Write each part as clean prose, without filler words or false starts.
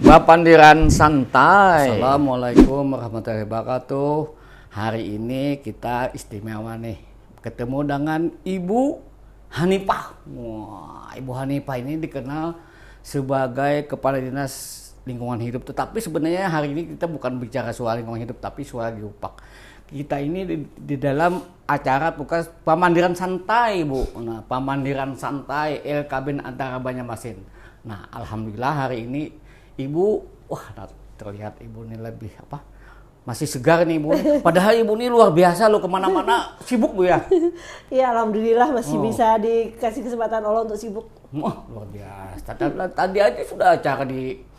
Bapandiran Santai. Assalamualaikum warahmatullahi wabarakatuh. Hari ini kita istimewa nih, ketemu dengan Ibu Hanifah. Wah, Ibu Hanifah ini dikenal sebagai Kepala Dinas Lingkungan Hidup. Tetapi sebenarnya hari ini kita bukan bicara soal lingkungan hidup, tapi soal geopark. Kita ini di dalam acara bukan Pamandiran Santai, Bu. Nah, Pamandiran Santai LKB Antara Banjarmasin. Nah, alhamdulillah hari ini Ibu, wah terlihat Ibu ini lebih masih segar nih Ibu. Padahal Ibu ini luar biasa loh, kemana-mana sibuk Bu ya. Iya, alhamdulillah masih bisa dikasih kesempatan Allah untuk sibuk. Wah, luar biasa. Tadi aja sudah acara di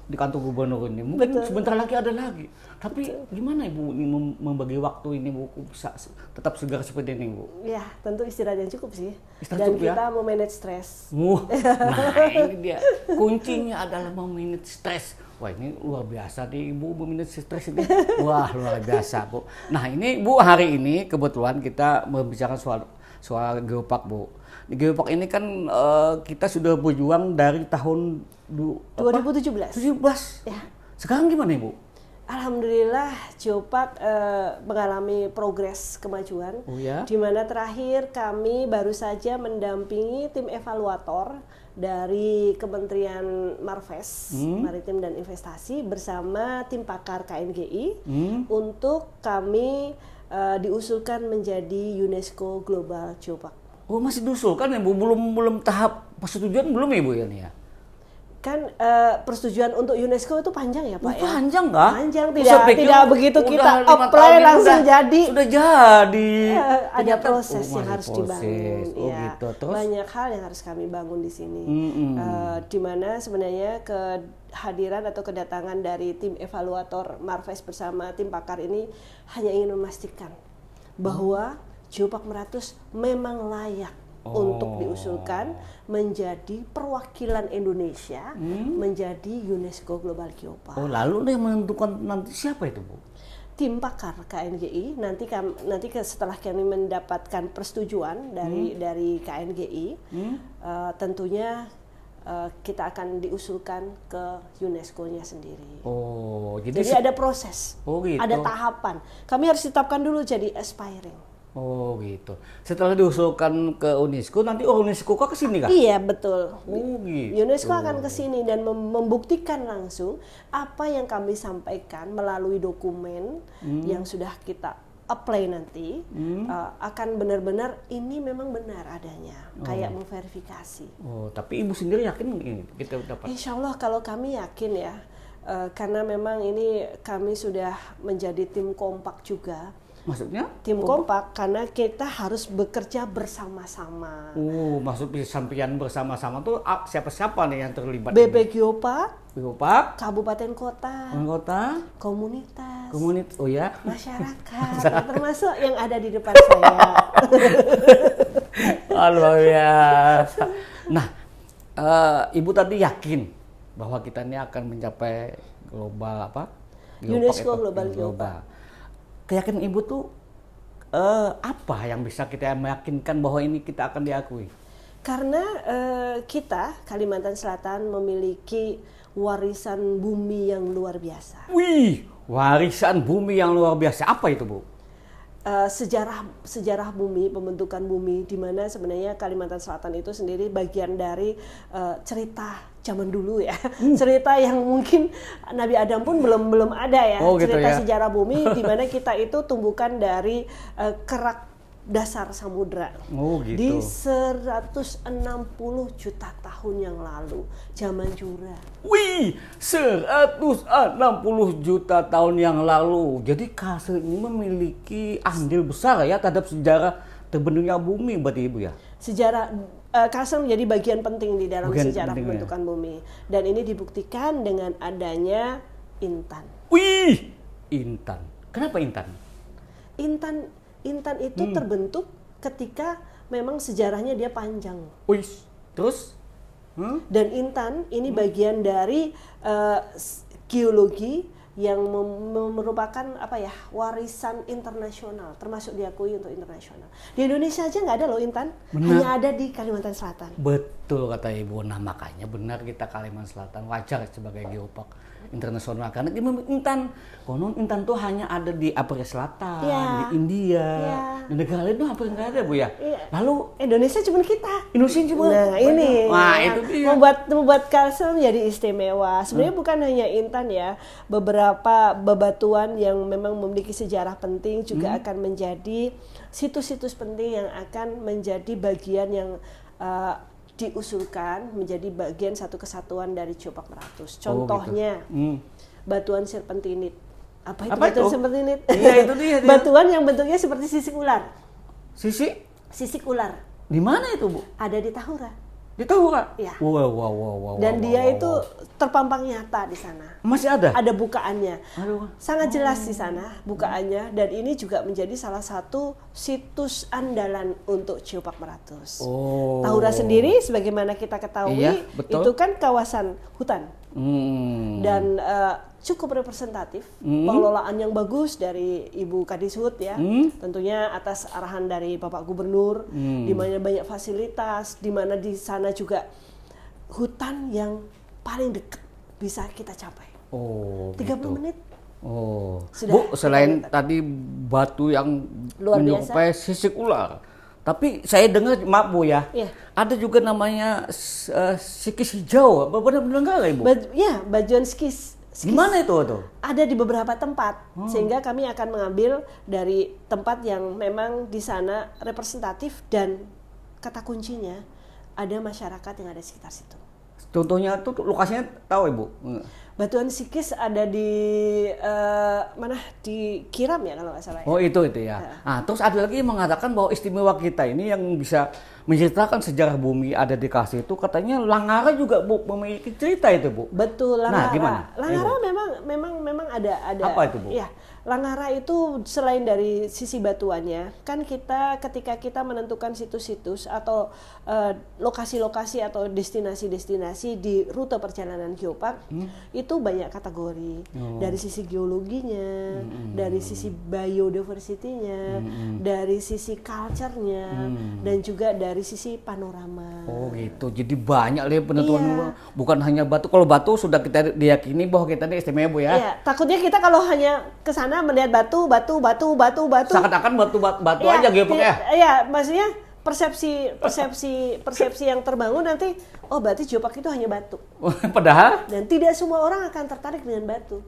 kantor gubernur ini. Mungkin sebentar lagi ada lagi. Tapi gimana Ibu ini membagi waktu ini Bu bisa tetap segar seperti ini Bu? Ya, tentu istirahat yang cukup sih. Istirahat Dan cukup, kita ya? memanage stres. Nah ini dia. Kuncinya adalah memanage stres. Wah ini luar biasa nih Ibu memanage stres ini. Wah luar biasa Bu. Nah ini Bu, hari ini kebetulan kita membicarakan soal geopark Bu. Di geopark ini kan kita sudah berjuang dari tahun 2017. 17. Ya. Sekarang gimana Ibu? Alhamdulillah geopark mengalami progres kemajuan. Oh ya? Di mana terakhir kami baru saja mendampingi tim evaluator dari Kementerian Marves, Maritim dan Investasi bersama tim pakar KNGI untuk kami diusulkan menjadi UNESCO Global Geopark. Oh masih diusulkan ya Bu? Belum tahap persetujuan belum ya Bu ya nih ya? Kan persetujuan untuk UNESCO itu panjang ya Pak ya? Panjang nggak? Panjang, tidak begitu kita apply langsung jadi. Sudah jadi. Ada proses yang harus dibangun. Oh Ya, gitu. Terus? Banyak hal yang harus kami bangun di sini. Di mana sebenarnya kehadiran atau kedatangan dari tim evaluator Marves bersama tim pakar ini hanya ingin memastikan bahwa Geopark Meratus memang layak untuk diusulkan menjadi perwakilan Indonesia menjadi UNESCO Global Geopark. Oh, lalu yang menentukan nanti siapa itu Bu? Tim pakar KNGI nanti setelah kami mendapatkan persetujuan dari KNGI, tentunya kita akan diusulkan ke UNESCO-nya sendiri. Oh, jadi ada proses, gitu. Ada tahapan. Kami harus ditetapkan dulu jadi aspiring. Oh gitu. Setelah diusulkan ke UNESCO, nanti UNESCO ke sini kah? Iya betul. Oh gitu. UNESCO akan ke sini dan membuktikan langsung apa yang kami sampaikan melalui dokumen yang sudah kita apply nanti akan benar-benar ini memang benar adanya, kayak memverifikasi. Oh, tapi Ibu sendiri yakin ini kita dapat? Insya Allah kalau kami yakin ya, karena memang ini kami sudah menjadi tim kompak juga. Maksudnya? Tim kompak karena kita harus bekerja bersama-sama. Maksud sampean bersama-sama tuh siapa-siapa nih yang terlibat? BP Geopark, Kabupaten Kota, Komunitas, oh ya? Masyarakat, termasuk yang ada di depan saya. Luar biasa. Nah, Ibu tadi yakin bahwa kita ini akan mencapai global UNESCO Global Geopark. Keyakinan Ibu tuh apa yang bisa kita meyakinkan bahwa ini kita akan diakui? Karena kita Kalimantan Selatan memiliki warisan bumi yang luar biasa. Wih, warisan bumi yang luar biasa. Apa itu Bu? Sejarah bumi, pembentukan bumi, di mana sebenarnya Kalimantan Selatan itu sendiri bagian dari cerita zaman dulu ya, cerita yang mungkin Nabi Adam pun belum ada ya, cerita sejarah bumi di mana kita itu tumbukan dari kerak dasar samudra di 160 juta tahun yang lalu, zaman Jura. Wih, 160 juta tahun yang lalu. Jadi Kalsel ini memiliki andil besar ya terhadap sejarah terbentuknya bumi berarti Ibu ya? Sejarah Kalsel menjadi bagian penting di dalam sejarah pembentukan bumi. Dan ini dibuktikan dengan adanya intan. Wih, intan. Kenapa intan? Intan itu terbentuk ketika memang sejarahnya dia panjang. Wih, terus? Dan intan ini bagian dari geologi yang merupakan apa ya, warisan internasional, termasuk diakui untuk internasional. Di Indonesia aja nggak ada loh, Intan. Benar. Hanya ada di Kalimantan Selatan. Betul kata Ibu. Nah makanya benar kita Kalimantan Selatan wajar sebagai geopark internasional, karena Intan tuh hanya ada di Afrika Selatan, di India, di negara lain tuh hampir nggak ada Bu ya. Lalu Indonesia cuma kita. Indonesia cuma. Nah ini, itu dia. membuat Kalsel menjadi istimewa. Sebenarnya bukan hanya Intan ya, beberapa bebatuan yang memang memiliki sejarah penting juga akan menjadi situs-situs penting yang akan menjadi bagian yang diusulkan menjadi bagian satu kesatuan dari Geopark Meratus. Contohnya batuan serpentinit. Apa itu batuan serpentinit? Iya itu dia. Batuan yang bentuknya seperti sisik ular. Sisik ular. Di mana itu Bu? Ada di Tahura. Di Tahura? Iya. Wow. Dan dia itu terpampang nyata di sana. Masih ada? Ada bukaannya. Aduh. Sangat jelas di sana bukaannya, dan ini juga menjadi salah satu situs andalan untuk Geopark Meratus. Tahura sendiri sebagaimana kita ketahui itu kan kawasan hutan. Dan cukup representatif, pengelolaan yang bagus dari Ibu Kadishub ya, tentunya atas arahan dari Bapak Gubernur, di mana banyak fasilitas, di mana di sana juga hutan yang paling dekat bisa kita capai. 30 menit. Sudah, Bu, selain tadi batu yang luar menyerupai sisik ular, tapi saya dengar, maaf Bu ya, ada juga namanya sikis hijau. Benar-benar enggak Ibu? Bajuan skis. Di mana itu tuh? Ada di beberapa tempat, sehingga kami akan mengambil dari tempat yang memang di sana representatif, dan kata kuncinya ada masyarakat yang ada di sekitar situ. Contohnya tuh lokasinya tahu Ibu? Batuan sikis ada di mana, di Kiram ya kalau nggak salah ya. Itu ya. Nah, terus ada lagi yang mengatakan bahwa istimewa kita ini yang bisa menceritakan sejarah bumi ada di Kars itu, katanya Langara juga Bu memiliki cerita itu Bu. Betul, Langara. Nah, gimana? Langara memang ada. Apa itu Bu? Ya, Langara itu selain dari sisi batuannya, kan kita ketika kita menentukan situs-situs atau lokasi-lokasi atau destinasi-destinasi di rute perjalanan geopark, itu banyak kategori. Dari sisi geologinya, dari sisi biodiversity-nya, dari sisi culture-nya, dan juga dari sisi panorama. Gitu. Jadi banyak lah penentuan. Bukan hanya batu. Kalau batu sudah kita diyakini bahwa kita ini istimewa Bu ya. Iya, takutnya kita kalau hanya ke sana melihat batu. Seakan-akan batu aja geopark ya. Iya, maksudnya persepsi yang terbangun nanti, berarti geopark itu hanya batu. Padahal? Dan tidak semua orang akan tertarik dengan batu.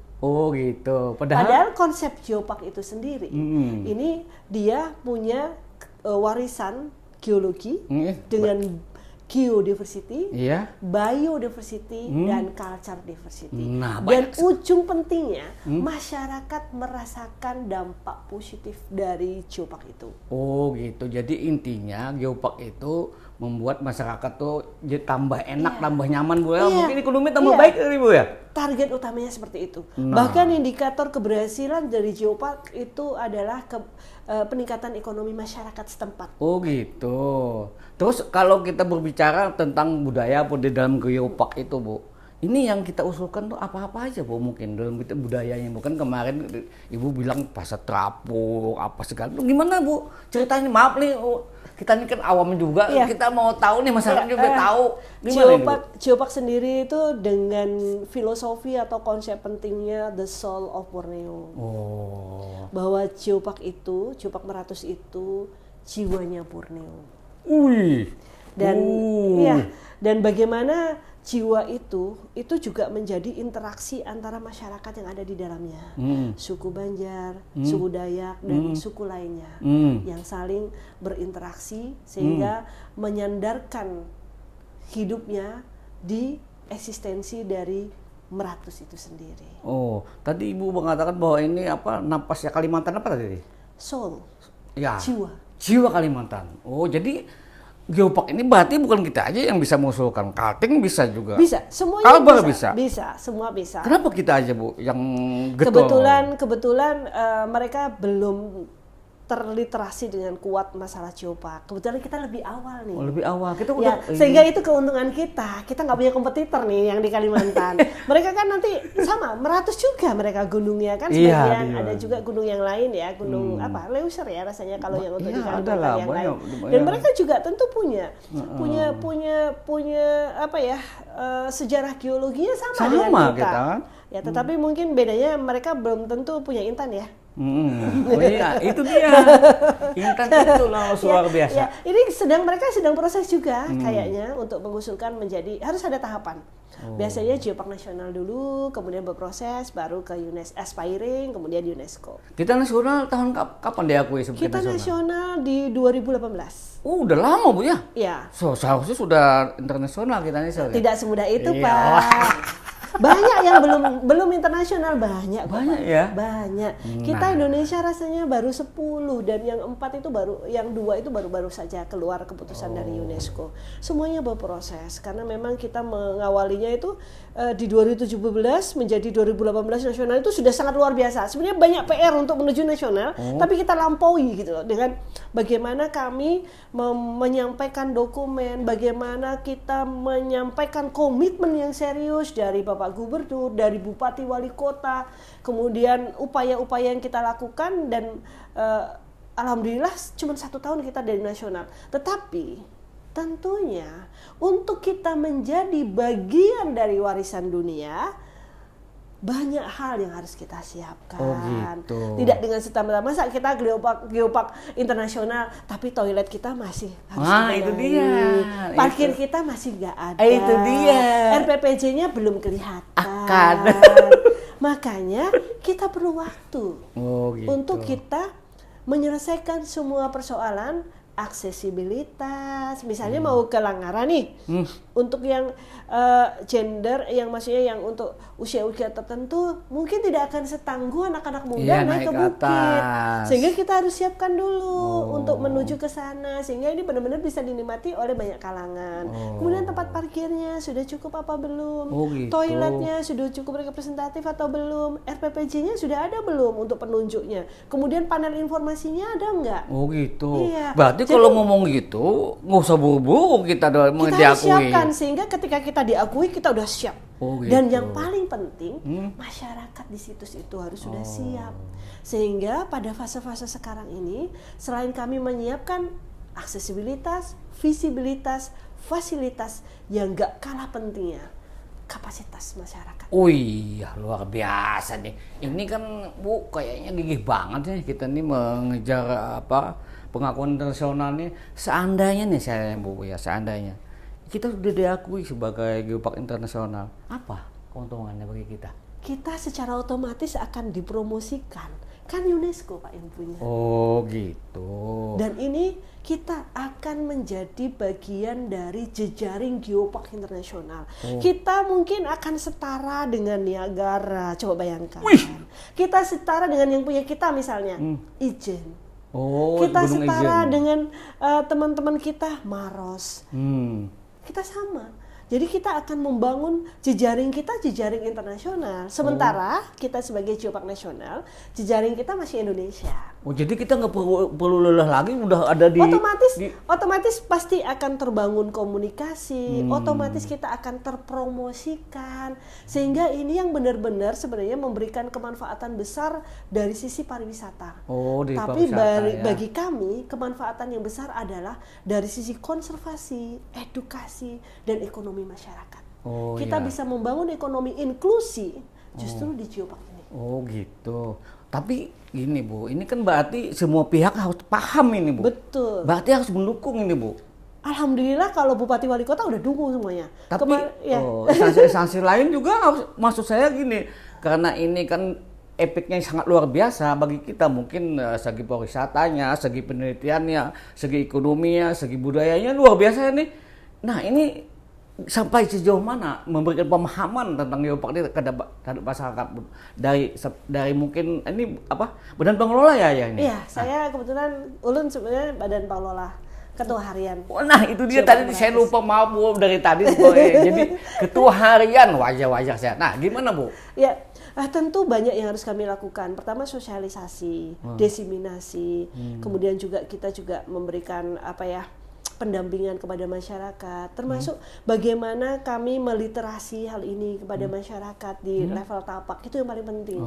Gitu. Padahal konsep geopark itu sendiri, ini dia punya warisan geologi dengan geodiversity, biodiversity, dan culture diversity. Dan ujung pentingnya, masyarakat merasakan dampak positif dari geopark itu. Gitu. Jadi intinya geopark itu membuat masyarakat tuh jadi tambah enak, tambah nyaman Bu ya. Mungkin ekonomi tambah baik dari Bu ya. Target utamanya seperti itu. Bahkan indikator keberhasilan dari geopark itu adalah peningkatan ekonomi masyarakat setempat. Gitu. Terus kalau kita berbicara tentang budaya di dalam geopark itu Bu, ini yang kita usulkan tuh apa-apa aja Bu, mungkin dalam budayanya. Bukan kemarin Ibu bilang pasar terapung apa segala. Gimana Bu ceritanya? Maaf nih, kita ini kan awam juga, kita mau tahu nih, masyarakat juga tahu. Geopark sendiri itu dengan filosofi atau konsep pentingnya the soul of Borneo. Bahwa geopark Meratus itu jiwanya Borneo. Dan bagaimana jiwa itu juga menjadi interaksi antara masyarakat yang ada di dalamnya, suku Banjar, suku Dayak, dan suku lainnya yang saling berinteraksi sehingga menyandarkan hidupnya di eksistensi dari Meratus itu sendiri. Tadi Ibu mengatakan bahwa ini napasnya Kalimantan apa tadi? Soul. Ya. Jiwa Kalimantan. Jadi geopark ini berarti bukan kita aja yang bisa mengusulkan, Kaltim bisa juga. Bisa, semuanya Kalbar bisa. Semua bisa. Kenapa kita aja Bu yang getol? Kebetulan mereka belum terliterasi dengan kuat masalah geopark. Kebetulan kita lebih awal nih. Lebih awal. Kita ya, sehingga itu keuntungan kita. Kita nggak punya kompetitor nih yang di Kalimantan. Mereka kan nanti sama, meratus juga mereka gunungnya kan. Sebagian ada juga gunung yang lain ya, gunung Leuser ya rasanya kalau yang untuk di Kalimantan yang lain. Dan mereka juga tentu punya sejarah geologinya sama dengan kita. Ya, tetapi mungkin bedanya mereka belum tentu punya Intan ya. Oh iya, itu dia. Intan itu luar biasa. Ya, ini mereka sedang proses juga kayaknya untuk mengusulkan menjadi, harus ada tahapan. Biasanya Geopark nasional dulu, kemudian berproses, baru ke aspiring, kemudian UNESCO. Kita nasional tahun kapan diakui sebagai Kita nasional di 2018. Udah lama Bu ya? Iya. Seharusnya sudah internasional kita nasional. Tidak semudah itu Pak. Banyak yang belum internasional, banyak ya. Banyak. Kita Indonesia rasanya baru 10 dan yang 4 itu yang 2 itu baru saja keluar keputusan dari UNESCO. Semuanya berproses karena memang kita mengawalinya itu di 2017 menjadi 2018 nasional itu sudah sangat luar biasa. Sebenarnya banyak PR untuk menuju nasional, tapi kita lampaui gitu loh dengan bagaimana kami menyampaikan dokumen, bagaimana kita menyampaikan komitmen yang serius dari Bapak Gubernur, dari Bupati Wali Kota, kemudian upaya-upaya yang kita lakukan dan alhamdulillah cuma 1 tahun kita dari nasional. Tetapi tentunya untuk kita menjadi bagian dari warisan dunia banyak hal yang harus kita siapkan. Tidak dengan serta-merta masa kita geopark internasional tapi toilet kita masih harus itu dia. Parkir kita masih nggak ada. Itu dia. RPPJ-nya belum kelihatan. Makanya kita perlu waktu untuk kita menyelesaikan semua persoalan aksesibilitas, misalnya mau ke Langaran nih, untuk yang gender, yang maksudnya yang untuk usia-usia tertentu, mungkin tidak akan setangguh anak-anak muda naik ke bukit, sehingga kita harus siapkan dulu untuk menuju ke sana, sehingga ini benar-benar bisa dinikmati oleh banyak kalangan. Kemudian tempat parkirnya sudah cukup apa belum, toiletnya sudah cukup representatif atau belum, RPPJ-nya sudah ada belum untuk penunjuknya, kemudian panel informasinya ada nggak? Iya. Berarti kalau ngomong gitu, nggak usah buru-buru kita diakui. Kita harus siapkan sehingga ketika kita diakui kita udah siap. Dan yang paling penting masyarakat di situs itu harus sudah siap. Sehingga pada fase-fase sekarang ini, selain kami menyiapkan aksesibilitas, visibilitas, fasilitas yang nggak kalah pentingnya, kapasitas masyarakat. Iya, luar biasa nih. Ini kan Bu kayaknya gigih banget ya kita nih mengejar pengakuan internasional nih. Seandainya nih saya Bu ya, seandainya kita sudah diakui sebagai geopark internasional, apa keuntungannya bagi kita? Kita secara otomatis akan dipromosikan. Kan UNESCO Pak yang punya. Gitu. Dan ini kita akan menjadi bagian dari jejaring geopark internasional. Kita mungkin akan setara dengan Niagara, coba bayangkan. Kita setara dengan yang punya kita misalnya, Ijen. Kita setara dengan teman-teman kita Maros. Kita sama. Jadi kita akan membangun jejaring kita, jejaring internasional. Sementara kita sebagai geopark nasional, jejaring kita masih Indonesia. Jadi kita nggak perlu lelah lagi, udah ada di otomatis pasti akan terbangun komunikasi, otomatis kita akan terpromosikan, sehingga ini yang benar-benar sebenarnya memberikan kemanfaatan besar dari sisi pariwisata. Tapi bagi kami kemanfaatan yang besar adalah dari sisi konservasi, edukasi, dan ekonomi masyarakat. Kita bisa membangun ekonomi inklusi justru di geopark ini. Gitu. Tapi gini Bu, ini kan berarti semua pihak harus paham ini Bu. Betul. Berarti harus mendukung ini Bu. Alhamdulillah kalau Bupati Wali Kota udah dukung semuanya. Tapi instansi lain juga harus, maksud saya gini, karena ini kan epicnya sangat luar biasa bagi kita, mungkin segi pariwisatanya, segi penelitiannya, segi ekonominya, segi budayanya luar biasa nih. Nah ini sampai sejauh mana memberikan pemahaman tentang geopark ini terhadap masyarakat dari mungkin ini badan pengelola ya ini? Iya, saya kebetulan ulun sebenarnya badan pengelola Ketua harian. Nah itu dia tadi saya lupa, maaf Bu dari tadi. Jadi ketua harian wajar saya. Nah gimana Bu? Ya, tentu banyak yang harus kami lakukan. Pertama sosialisasi, diseminasi, kemudian juga kita juga memberikan pendampingan kepada masyarakat, termasuk bagaimana kami meliterasi hal ini kepada masyarakat di level tapak, itu yang paling penting.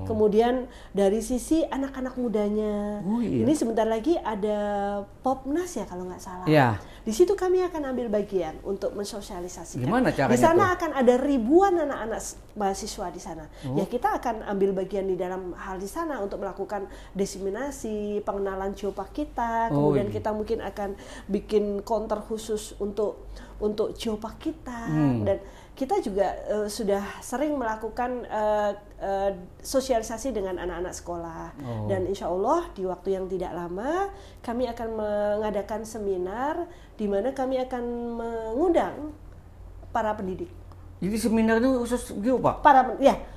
Kemudian dari sisi anak-anak mudanya, ini sebentar lagi ada Popnas ya kalau nggak salah. Ya. Di situ kami akan ambil bagian untuk mensosialisasikan. Gimana caranya di sana tuh? akan ada ribuan anak-anak mahasiswa di sana. Ya kita akan ambil bagian di dalam hal di sana untuk melakukan diseminasi, pengenalan geopark kita. Kemudian kita mungkin akan bikin counter khusus untuk geopark kita. Dan kita juga sudah sering melakukan sosialisasi dengan anak-anak sekolah. Dan insya Allah di waktu yang tidak lama kami akan mengadakan seminar di mana kami akan mengundang para pendidik. Jadi seminar itu khusus geopark?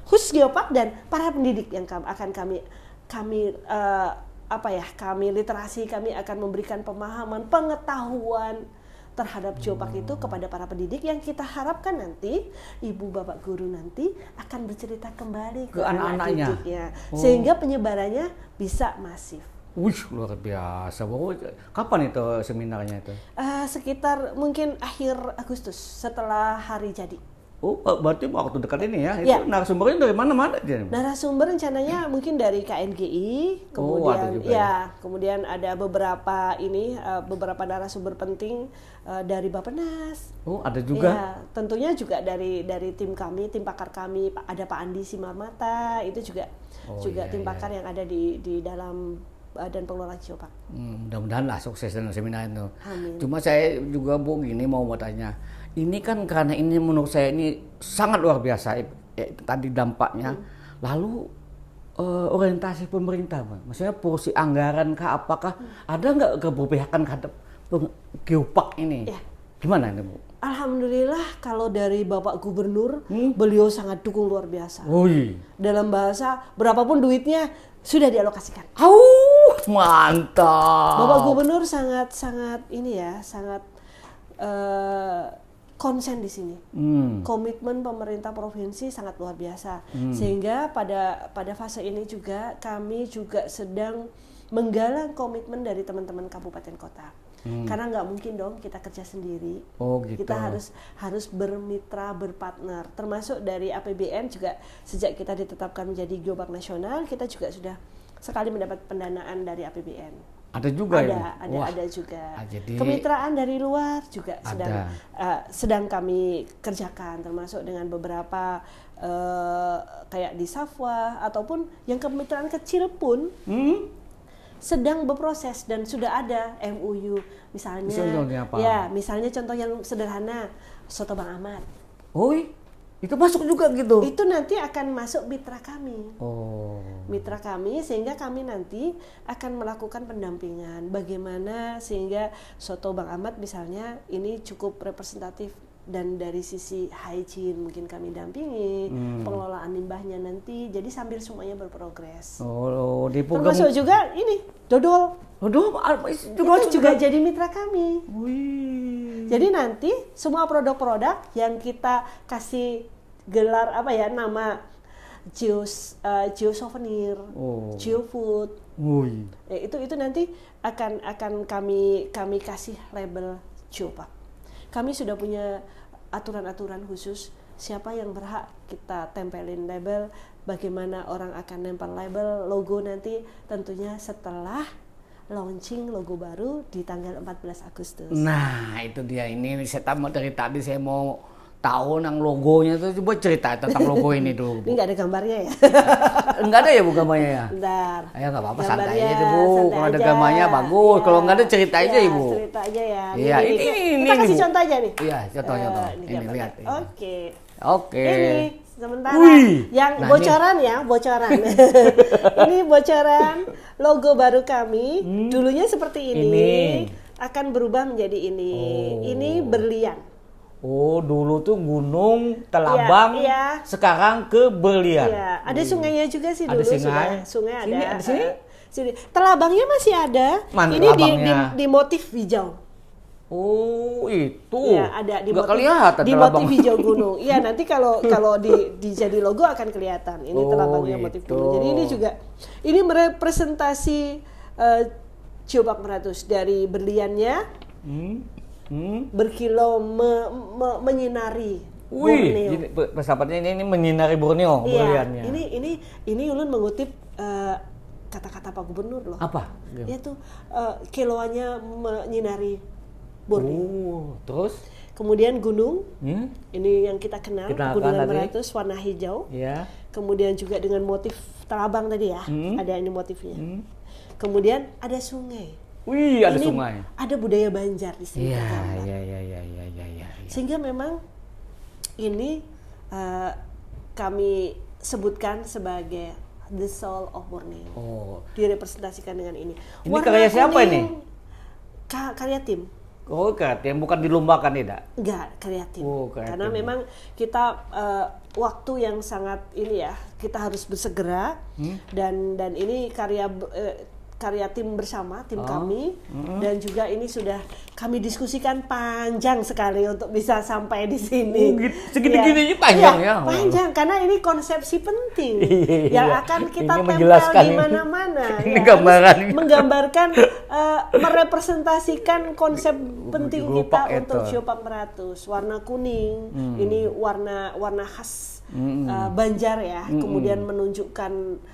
Khusus geopark dan para pendidik yang akan kami literasi, kami akan memberikan pemahaman, pengetahuan terhadap geopark itu kepada para pendidik yang kita harapkan nanti ibu bapak guru nanti akan bercerita kembali ke anak-anaknya, sehingga penyebarannya bisa masif. Wih, luar biasa. Kapan itu seminarnya itu? Sekitar mungkin akhir Agustus setelah hari jadi. Oh, berarti waktu dekat ini ya? Itu narasumbernya dari mana-mana? Narasumber rencananya mungkin dari KNGI, kemudian ada beberapa narasumber penting dari Bappenas. Oh, ada juga? Ya, tentunya juga dari tim kami, tim pakar kami, ada Pak Andi Simarmata, itu juga tim pakar yang ada di dalam Badan Pengelola Geopark. Mudah-mudahan lah sukses dengan seminar itu. Amin. Cuma saya juga Bu gini mau tanya, ini kan karena ini menurut saya ini sangat luar biasa tadi dampaknya. Lalu orientasi pemerintah, maksudnya porsi anggaran kah, apakah ada nggak keberpihakan terhadap geopark ini? Ya. Gimana ini Bu? Alhamdulillah kalau dari Bapak Gubernur, beliau sangat dukung luar biasa. Dalam bahasa berapapun duitnya sudah dialokasikan. Mantap. Bapak Gubernur sangat konsen di sini. Komitmen pemerintah provinsi sangat luar biasa. Sehingga pada fase ini juga kami juga sedang menggalang komitmen dari teman-teman kabupaten kota. Karena nggak mungkin dong kita kerja sendiri. Gitu. Kita harus bermitra, berpartner. Termasuk dari APBN juga sejak kita ditetapkan menjadi geopark nasional, kita juga sudah sekali mendapat pendanaan dari APBN. Ada juga ada juga. Jadi kemitraan dari luar juga sedang kami kerjakan, termasuk dengan beberapa kayak di Safwa ataupun yang kemitraan kecil pun sedang berproses dan sudah ada MOU misalnya. Misalnya contoh yang sederhana, Soto Bang Ahmad. Itu masuk juga gitu? Itu nanti akan masuk mitra kami. Mitra kami, sehingga kami nanti akan melakukan pendampingan. Bagaimana sehingga Soto Bang Ahmad misalnya ini cukup representatif. Dan dari sisi hygiene mungkin kami dampingi, pengelolaan limbahnya nanti. Jadi sambil semuanya berprogres. Termasuk juga ini, dodol. Juga jadi mitra kami. Jadi nanti semua produk-produk yang kita kasih gelar nama Geo Souvenir, Geo Food, itu nanti akan kami kasih label geopark. Kami sudah punya aturan-aturan khusus siapa yang berhak kita tempelin label, bagaimana orang akan nempel label, logo nanti tentunya setelah launching logo baru di tanggal 14 Agustus. Nah itu dia, ini saya tahu dari tadi saya mau tahu yang logonya itu, coba cerita tentang logo ini dulu Bu. Ini nggak ada gambarnya ya? Nggak ada ya Bu gambarnya ya? Bentar. Ayo nggak apa-apa, santai aja Bu. Kalau ada gambarnya bagus, kalau nggak ada cerita aja Ibu. Cerita aja ya. Iya, ini kita kasih contoh aja nih. Iya, contoh. Ini lihat. Oke. Ini sementara yang bocoran. Ini bocoran logo baru kami. Dulunya seperti ini. Akan berubah menjadi ini. Ini berlian. Dulu tuh Gunung Telabang, sekarang ke Berlian. Iya, ada sungainya juga sih dulu. Ada sungai. Sungai ada. Di sini? Telabangnya masih ada. Mana ini telabangnya? di motif hijau. Oh, itu. Ya, ada di nggak motif, kelihatan di telabang. motif hijau gunung. Iya, nanti kalau jadi logo akan kelihatan. Ini telabangnya motif gitu. gunung. Jadi ini juga merepresentasi Geopark Meratus dari berliannya berkilau menyinari Borneo. Jadi persahabatnya ini menyinari Borneo berliannya. Ini Ulun mengutip kata-kata Pak Gubernur loh. Apa? Yaitu kilauannya menyinari Borneo. Terus? Kemudian gunung, ini yang kita kenal, Gunungan Meratus warna hijau. Ya. Kemudian juga dengan motif telabang tadi ya, ada ini motifnya. Kemudian ada sungai. Wih, ada ini sungai. Ada budaya Banjar di sini. Iya. Sehingga memang ini kami sebutkan sebagai the soul of Borneo. Direpresentasikan dengan ini. Ini karya siapa ini? Karya tim. Yang bukan dilombakan tidak? Enggak, karya tim. Karena tim. memang kita waktu yang sangat ini ya, kita harus bersegera dan ini karya tim bersama, tim kami dan juga ini sudah kami diskusikan panjang sekali untuk bisa sampai di sini. Segini-gini panjang ya. Panjang karena ini konsepsi penting yang akan kita tempel di mana-mana. Ini gambaran. Menggambarkan, merepresentasikan konsep penting kita untuk Geopark Meratus. Warna kuning, ini warna khas Banjar ya. Kemudian menunjukkan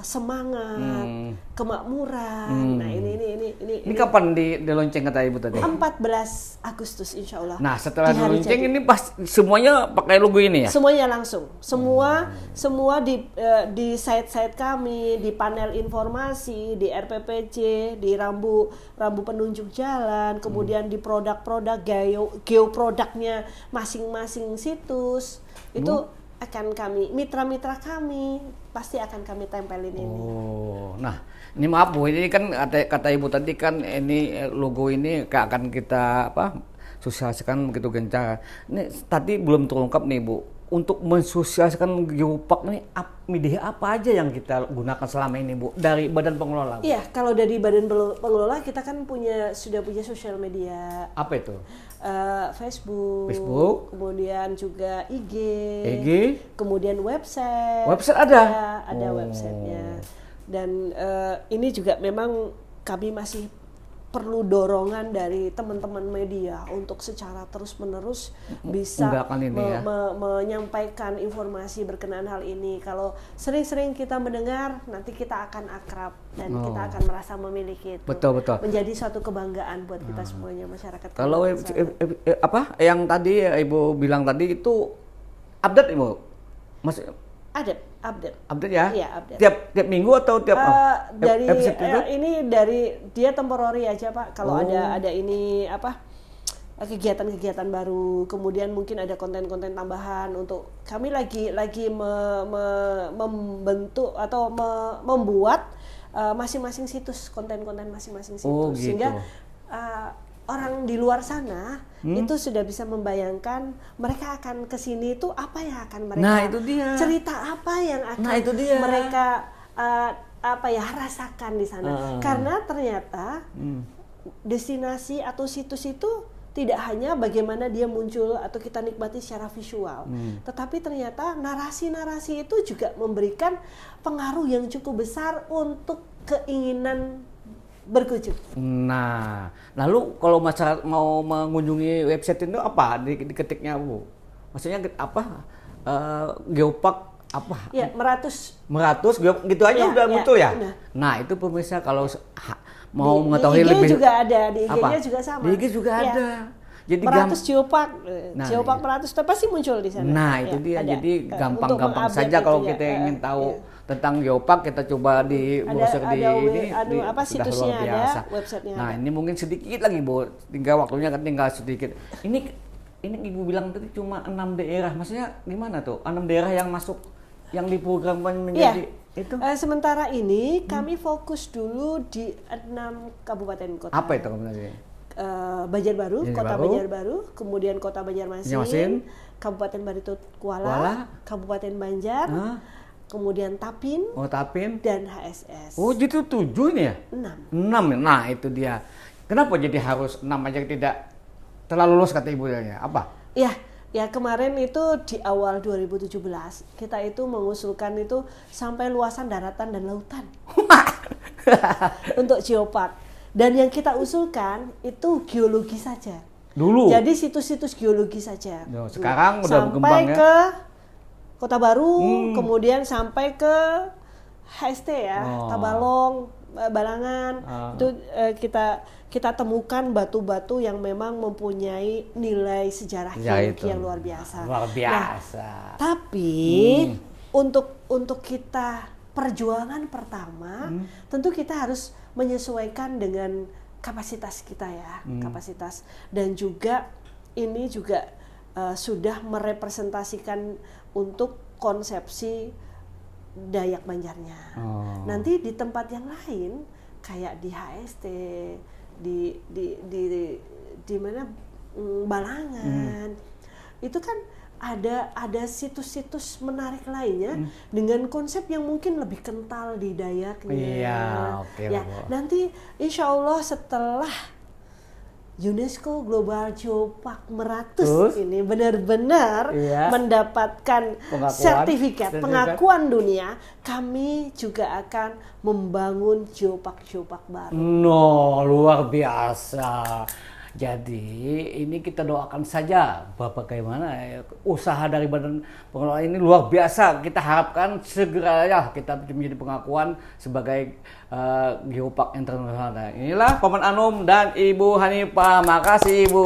semangat, kemakmuran. Nah ini kapan di lonceng kata Ibu tadi? 14 Agustus insya Allah. Nah setelah di lonceng ini pas semuanya pakai logo ini ya? Semuanya langsung, semua di site-site kami, di panel informasi, di RPPC, di rambu penunjuk jalan, kemudian di produk-produk geoproduknya masing-masing situs itu akan kami, mitra-mitra kami pasti akan kami tempelin ini. Nah ini maaf Bu, ini kan kata Ibu tadi kan ini logo ini akan kita sosialisasikan begitu gencar. Ini tadi belum terungkap nih Bu, untuk mensosialisasikan Geopark ini media apa aja yang kita gunakan selama ini Bu dari Badan Pengelola? Iya, kalau dari Badan Pengelola kita kan sudah punya sosial media. Apa itu? Facebook, kemudian juga IG, kemudian website. Website ada? Ya, ada websitenya. Dan ini juga memang kami masih perlu dorongan dari teman-teman media untuk secara terus-menerus bisa menyampaikan informasi berkenaan hal ini. Kalau sering-sering kita mendengar, nanti kita akan akrab dan kita akan merasa memiliki itu. Betul. Menjadi suatu kebanggaan buat kita semuanya, masyarakat. Kalau yang tadi Ibu bilang tadi itu update Ibu? Update ya? Iya, update. Tiap minggu atau tiap dari episode itu? Ini dari dia temporary aja Pak. Kalau ada ini kegiatan-kegiatan baru, kemudian mungkin ada konten-konten tambahan untuk kami lagi membentuk atau membuat masing-masing situs, konten-konten masing-masing situs sehingga orang di luar sana itu sudah bisa membayangkan mereka akan ke sini itu apa yang akan mereka cerita apa yang akan mereka rasakan di sana. Karena ternyata destinasi atau situs itu tidak hanya bagaimana dia muncul atau kita nikmati secara visual, tetapi ternyata narasi-narasi itu juga memberikan pengaruh yang cukup besar untuk keinginan berkunjung. Nah, lalu kalau masyarakat mau mengunjungi website itu apa diketiknya Bu? Maksudnya apa? Geopark apa? Ya, Meratus gitu aja udah muncul ya. Nah, itu pemirsa kalau mau mengetahui lebih. Di IG juga ada, di IG-nya juga sama. Di IG juga ada. Jadi Meratus Geopark, Geopark Meratus pasti muncul di sana. Nah, itu dia. Jadi gampang-gampang saja kalau kita ingin tahu tentang Geopark, kita coba di browser ini situsnya luar biasa. Ada, websitenya nah, ada. ini mungkin sedikit lagi Bu, tinggal waktunya kan tinggal sedikit. Ini Ibu bilang tadi cuma 6 daerah, maksudnya gimana tuh? 6 daerah yang masuk, yang diprogramkan menjadi itu? Sementara ini kami fokus dulu di 6 kabupaten kota. Apa itu kabupaten? Banjarbaru, Kota Banjarbaru, kemudian Kota Banjarmasin, Kabupaten Barito Kuala, Kabupaten Banjar, kemudian Tapin, dan HSS. Oh, jadi 7 ini ya? 6. Nah, itu dia. Kenapa jadi harus 6 aja, tidak terlalu luas kata ibu ya? Apa? Ya kemarin itu di awal 2017 kita itu mengusulkan itu sampai luasan daratan dan lautan untuk geopark. Dan yang kita usulkan itu geologi saja. Dulu. Jadi situs-situs geologi saja. Sekarang udah berkembang ya. Sampai ke Kota Baru, kemudian sampai ke HST ya, Tabalong, Balangan. Itu kita temukan batu-batu yang memang mempunyai nilai sejarah geologi yang luar biasa. Nah, tapi untuk kita perjuangan pertama, tentu kita harus menyesuaikan dengan kapasitas kita ya, kapasitas, dan juga ini juga sudah merepresentasikan untuk konsepsi Dayak Banjarnya. Nanti di tempat yang lain kayak di HST, di mana Balangan, itu kan ada situs-situs menarik lainnya dengan konsep yang mungkin lebih kental di Dayaknya. Nanti insya Allah setelah UNESCO Global Geopark Meratus ini benar-benar mendapatkan sertifikat pengakuan dunia, kami juga akan membangun geopark baru. Luar biasa. Jadi ini kita doakan saja bagaimana usaha dari Badan Pengelola ini luar biasa. Kita harapkan segera ya kita menjadi pengakuan sebagai geopark internasional. Inilah Paman Anum dan Ibu Hanifah. Makasih Ibu.